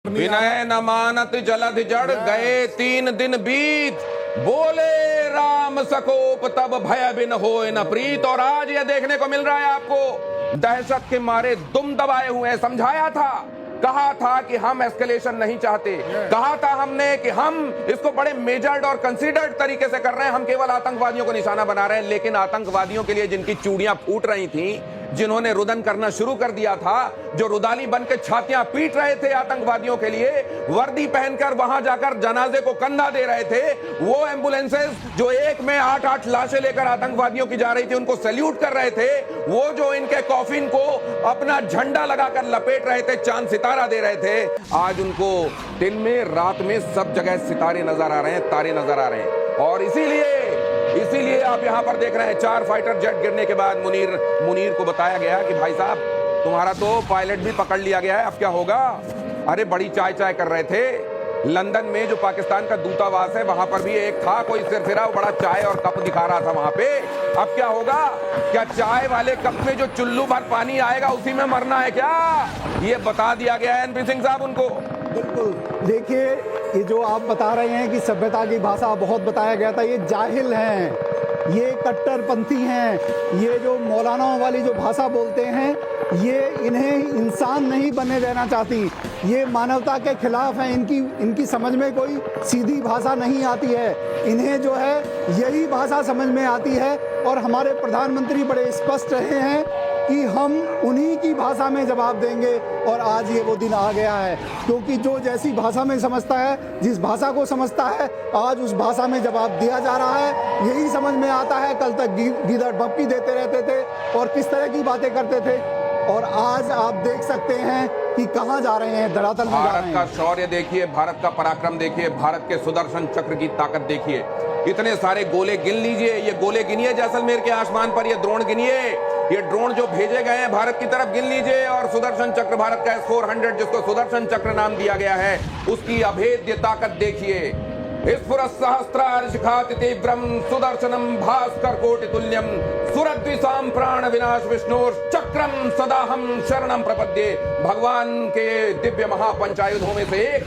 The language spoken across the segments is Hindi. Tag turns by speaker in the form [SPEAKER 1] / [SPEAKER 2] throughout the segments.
[SPEAKER 1] विनय न मानत जलधि जड़ गए 3 दिन बीत, बोले राम सकोप तब भय बिन होए न प्रीत। और आज ये देखने को मिल रहा है आपको, दहशत के मारे दुम दबाए हुए हैं। समझाया था, कहा था कि हम एस्केलेशन नहीं चाहते, कहा था हमने कि हम इसको बड़े मेजर्ड और कंसीडर्ड तरीके से कर रहे हैं, हम केवल आतंकवादियों को निशाना बना रहे हैं। लेकिन आतंकवादियों के लिए जिनकी चूड़ियां फूट रही थी, जिन्होंने रुदन करना शुरू कर दिया था, जो रुदाली बन के छातियां पीट रहे थे आतंकवादियों के लिए, वर्दी पहनकर वहां जाकर जनाजे को कंधा दे रहे थे, वो एम्बुलेंसेस जो एक में 8-8 लाशें लेकर आतंकवादियों की जा रही थी, उनको सैल्यूट कर रहे थे, वो जो इनके कॉफिन को अपना झंडा लगाकर लपेट रहे थे, चांद सितारा दे रहे थे, आज उनको दिन में रात में सब जगह सितारे नजर आ रहे हैं, तारे नजर आ रहे हैं। और इसीलिए आप यहां पर देख रहे हैं 4 फाइटर जेट गिरने के बाद मुनीर को बताया गया कि भाई साहब तुम्हारा तो पायलट भी पकड़ लिया गया है, अब क्या होगा। अरे बड़ी चाय कर रहे थे। लंदन में जो पाकिस्तान का दूतावास है, वहां पर भी एक था कोई सिरफिरा, बड़ा चाय और कप दिखा रहा था वहां पे। अब क्या होगा, क्या चाय वाले कप में जो चुल्लू भर पानी आएगा उसी में मरना है क्या? ये बता दिया गया है एनपी सिंह साहब उनको।
[SPEAKER 2] बिल्कुल, देखिए ये जो आप बता रहे हैं कि सभ्यता की भाषा बहुत बताया गया था, ये जाहिल हैं, ये कट्टरपंथी हैं, ये जो मौलानाओं वाली जो भाषा बोलते हैं, ये इन्हें इंसान नहीं बनने देना चाहती, ये मानवता के खिलाफ हैं। इनकी समझ में कोई सीधी भाषा नहीं आती है, इन्हें जो है यही भाषा समझ में आती है। और हमारे प्रधानमंत्री बड़े स्पष्ट रहे हैं कि हम उन्हीं की भाषा में जवाब देंगे। और आज ये वो दिन आ गया है, क्योंकि जो जैसी भाषा में समझता है, जिस भाषा को समझता है, आज उस भाषा में जवाब दिया जा रहा है। यही समझ में आता है, कल तक गीदड़ भपकी देते रहते थे और किस तरह की बातें करते थे, और आज आप देख सकते हैं कि कहां जा रहे हैं, धरातल में जा रहे हैं।
[SPEAKER 1] भारत का शौर्य देखिए, भारत का पराक्रम देखिए, भारत के सुदर्शन चक्र की ताकत देखिए। इतने सारे गोले गिन लीजिए, ये गोले गिनिए जैसलमेर के आसमान पर, ये ड्रोन गिनिए, ये ड्रोन जो भेजे गए हैं भारत की तरफ गिन लीजिए। और सुदर्शन चक्र, भारत का S-400 जिसको सुदर्शन चक्र नाम दिया गया है, उसकी अभेद्य ताकत देखिए। स्फुरत्सहस्रार्शिखाति तीव्रम सुदर्शनम भास्कर कोटि तुल्यम सुरद्विषाम प्राण विनाश विष्णुर्चक्रम सदाहम शरणम प्रपद्ये। भगवान के दिव्य महापंचायुधों में से एक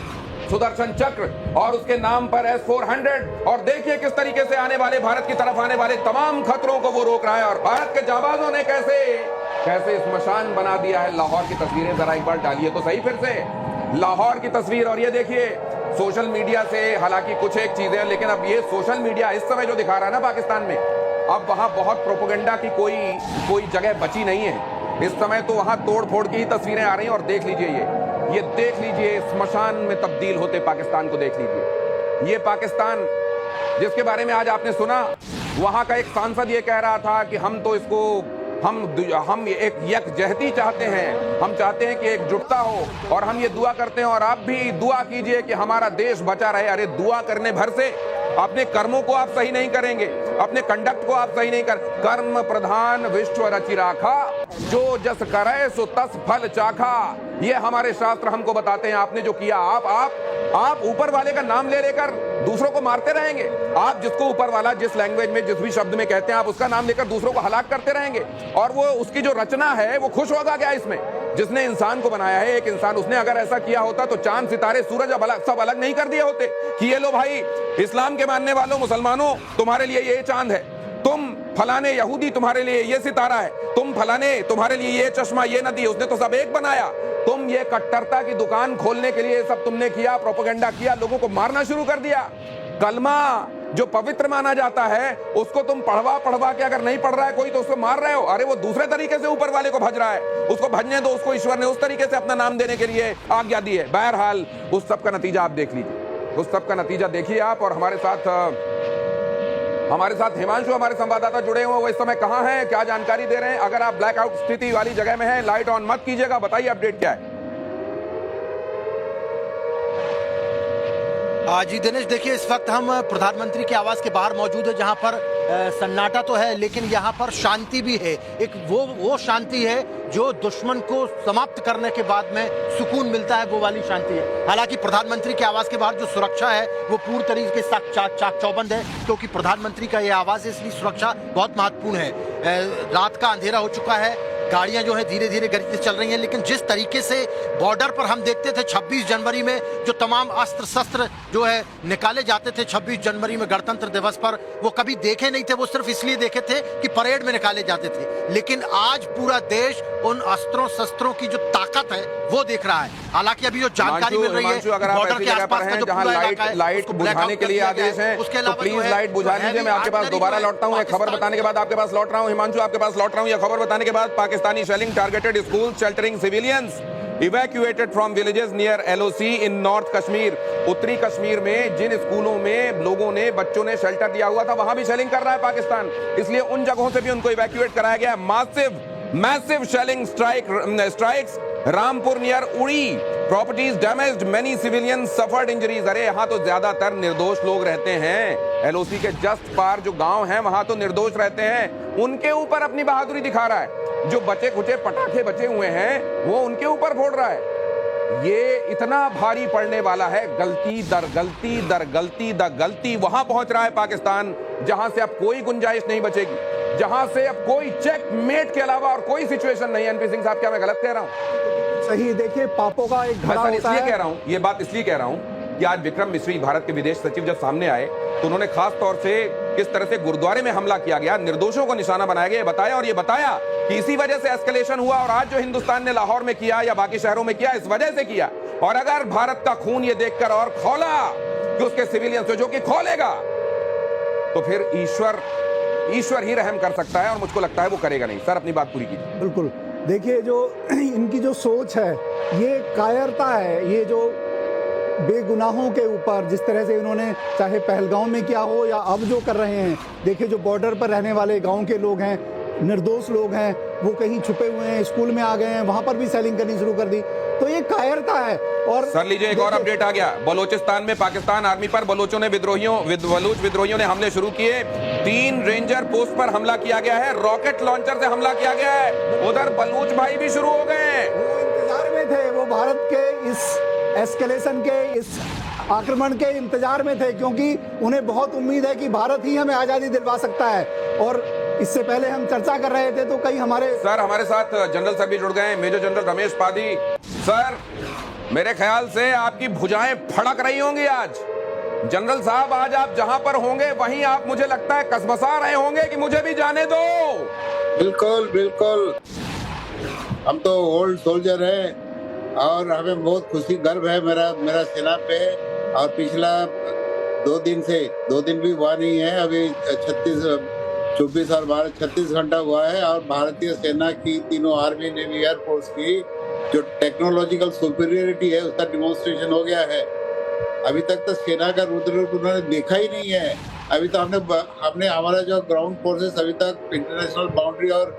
[SPEAKER 1] सुदर्शन चक्र, और उसके नाम पर S-400। और देखिए किस तरीके से आने वाले, भारत की तरफ आने वाले तमाम खतरों को वो रोक रहा है। और भारत के जाबाजों ने कैसे स्मशान बना दिया है। लाहौर की तस्वीरें जरा एक बार डालिए तो सही, फिर से लाहौर की तस्वीर। और ये देखिए सोशल मीडिया से, हालांकि कुछ एक चीजें, लेकिन अब ये सोशल मीडिया इस समय जो दिखा रहा है ना पाकिस्तान में, अब वहां बहुत प्रोपेगेंडा की कोई जगह बची नहीं है इस समय। तो वहां तोड़ फोड़ की ही तस्वीरें आ रही हैं। और देख लीजिए, ये देख लीजिए, स्मशान में तब्दील होते पाकिस्तान को देख लीजिए। ये पाकिस्तान जिसके बारे में आज आपने सुना, वहां का एक सांसद ये कह रहा था कि हम तो इसको हम एक यकजहती चाहते हैं, हम चाहते हैं कि एकजुटता हो, और हम ये दुआ करते हैं और आप भी दुआ कीजिए कि हमारा देश बचा रहे। अरे दुआ करने भर से अपने कर्मों को आप सही नहीं करेंगे, अपने कंडक्ट को आप सही नहीं कर। कर्म प्रधान विश्व रचि राखा, जो जस करे सो तस फल चाखा, ये हमारे शास्त्र हमको बताते हैं। आपने जो किया, आप ऊपर वाले का नाम ले लेकर दूसरों को मारते रहेंगे। आप जिसको ऊपर वाला जिस लैंग्वेज में, जिस भी शब्द में कहते हैं, आप उसका नाम लेकर दूसरों को हलाक करते रहेंगे। और वो उसकी जो रचना है वो खुश होगा क्या इसमें? जिसने इंसान को बनाया है, एक इंसान, उसने अगर ऐसा किया होता तो चांद सितारे सूरज सब अलग नहीं कर दिए होते कि ये लो भाई इस्लाम के मानने वालों, मुसलमानों, तुम्हारे लिए ये चांद है, तुम फलाने यहूदी तुम्हारे लिए ये सितारा है, तुम फलाने तुम्हारे लिए ये चश्मा, ये नदी, उसने तो सब एक बनाया। तुम ये कट्टरता की दुकान खोलने के लिए सब तुमने किया, प्रोपेगेंडा किया, लोगों को मारना शुरू कर दिया। कलमा जो पवित्र माना जाता है, उसको तुम पढ़वा के अगर नहीं पढ़ रहा है कोई तो उसको मार रहे हो। अरे वो दूसरे तरीके से ऊपर वाले को भज रहा है, उसको भजने दो, उसको ईश्वर ने उस तरीके से अपना नाम देने के लिए आज्ञा दी है। बहरहाल उस सब का नतीजा आप देख लीजिए, उस सब का नतीजा देखिए आप। और हमारे साथ हिमांशु, हमारे संवाददाता जुड़े हुए, वो इस समय कहां हैं, क्या जानकारी दे रहे हैं? अगर आप ब्लैकआउट स्थिति वाली जगह में हैं, लाइट ऑन मत कीजिएगा, बताइए अपडेट क्या है।
[SPEAKER 3] जी दिनेश, देखिए इस वक्त हम प्रधानमंत्री के आवास के बाहर मौजूद है, जहां पर सन्नाटा तो है लेकिन यहाँ पर शांति भी है। एक वो शांति है जो दुश्मन को समाप्त करने के बाद में सुकून मिलता है, वो वाली शांति है। हालांकि प्रधानमंत्री के आवास के बाहर जो सुरक्षा है वो पूरी तरीके से चाक चौबंद है, क्योंकि प्रधानमंत्री का ये आवास है, इसलिए सुरक्षा बहुत महत्वपूर्ण है। रात का अंधेरा हो चुका है गाड़ियां जो है धीरे धीरे गति से चल रही हैं, लेकिन जिस तरीके से बॉर्डर पर हम देखते थे 26 जनवरी में जो तमाम अस्त्र शस्त्र जो है निकाले जाते थे 26 जनवरी में गणतंत्र दिवस पर, वो कभी देखे नहीं थे, वो सिर्फ इसलिए देखे थे कि परेड में निकाले जाते थे। लेकिन आज पूरा देश उन अस्त्रों शस्त्रों की जो ताकत है वो देख रहा है। हालांकि अभी जो जानकारी मिल रही है बॉर्डर के आसपास का जो पूरा इलाका है,
[SPEAKER 1] लाइट बुझाने के लिए आदेश है, तो प्लीज लाइट बुझा लीजिए। मैं आपके पास दोबारा लौटता हूँ, एक खबर बताने के बाद आपके पास लौट रहा हूँ। हिमांशु आपके पास लौट रहा हूँ, यह खबर बताने के बाद। Pakistani shelling targeted school sheltering civilians evacuated from villages near LOC in north Kashmir. उत्तरी कश्मीर में जिन स्कूलों में लोगों ने, बच्चों ने शेल्टर दिया हुआ था, वहां भी शेलिंग कर रहा है पाकिस्तान, इसलिए उन जगहों से भी उनको इवैक्यूएट कराया गया है। Massive shelling strikes Rampur near Uri, properties damaged, many civilians suffered injuries. अरे यहाँ तो ज्यादातर निर्दोष लोग रहते हैं। LOC के जस्ट पार जो गांव हैं वहां तो निर्दोष रहते हैं, उनके ऊपर अपनी बहादुरी दिखा रहा है। जो बचे खुचे पटाखे बचे हुए हैं वो उनके ऊपर फोड़ रहा है। ये इतना भारी पड़ने वाला है, गलती दर गलती दर गलती दर गलती वहां पहुंच रहा है पाकिस्तान, जहां से अब कोई गुंजाइश नहीं बचेगी, जहां से अब कोई चेकमेट के अलावा और कोई सिचुएशन नहीं है। एनपी सिंह साहब, क्या मैं गलत कह रहा हूं?
[SPEAKER 2] सही। देखिए, पापों का एक घड़ा होता है।
[SPEAKER 1] कह रहा हूं, ये बात इसलिए कह रहा हूं कि आज विक्रम मिश्री, भारत के विदेश सचिव, जब सामने आए तो उन्होंने खास तौर से किस तरह से गुरुद्वारे में हमला किया गया, निर्दोषों को निशाना बनाया गया, बताया। और ये बताया कि इसी वजह से एस्केलेशन हुआ, और आज जो हिंदुस्तान ने लाहौर में किया या बाकी शहरों में किया, इस वजह से किया। और अगर भारत का खून ये देखकर और खौला कि उसके सिविलियंस जो कि खौलेगा, तो फिर ईश्वर ही रहम कर सकता है, और मुझको लगता है वो करेगा नहीं। सर, अपनी बात पूरी कीजिए।
[SPEAKER 2] बिल्कुल। देखिए, जो इनकी जो सोच है ये कायरता है। ये जो बेगुनाहों के ऊपर जिस तरह से इन्होंने, चाहे पहलगाम में क्या हो या अब जो कर रहे हैं, देखिए जो बॉर्डर पर रहने वाले गांव के लोग हैं, निर्दोष लोग हैं, वो कहीं छुपे हुए हैं, स्कूल में आ गए हैं, वहां पर भी सेलिंग करनी शुरू कर दी। तो ये कायरता है। और
[SPEAKER 1] सर लीजिए, एक और अपडेट आ गया। बलोचिस्तान में पाकिस्तान आर्मी पर बलोच विद्रोहियों ने हमले शुरू किए। 3 रेंजर पोस्ट पर हमला किया गया है, रॉकेट लॉन्चर से हमला किया गया है। उधर बलूच भाई भी शुरू हो गए।
[SPEAKER 2] वो इंतजार में थे, वो भारत के इस एस्केलेशन के, इस आक्रमण के इंतजार में थे, क्योंकि उन्हें बहुत उम्मीद है कि भारत ही हमें आजादी दिलवा सकता है। और इससे पहले हम चर्चा कर रहे थे तो कई हमारे साथ
[SPEAKER 1] जनरल सर भी जुड़ गए, मेजर जनरल रमेश पादी। सर, मेरे ख्याल से आपकी भुजाएं फड़क रही होंगी आज। जनरल साहब, आज आप जहां पर होंगे वहीं आप, मुझे लगता है, कसमसा रहे होंगे कि मुझे भी जाने दो।
[SPEAKER 4] बिल्कुल बिल्कुल, हम तो ओल्ड सोल्जर हैं और हमें बहुत खुशी, गर्व है मेरा सेना पे। और पिछला 2 दिन भी हुआ नहीं है, अभी 24 और 12 36 घंटा हुआ है। और भारतीय सेना की, तीनों आर्मी, नेवी, एयरफोर्स की जो टेक्नोलॉजिकल सुपीरियरिटी है उसका डिमॉन्स्ट्रेशन हो गया है। अभी तक तो सेना का रुद्र रूप उन्होंने देखा ही नहीं है। अभी तो हमने हमारा जो ग्राउंड फोर्सेस अभी तक इंटरनेशनल बाउंड्री और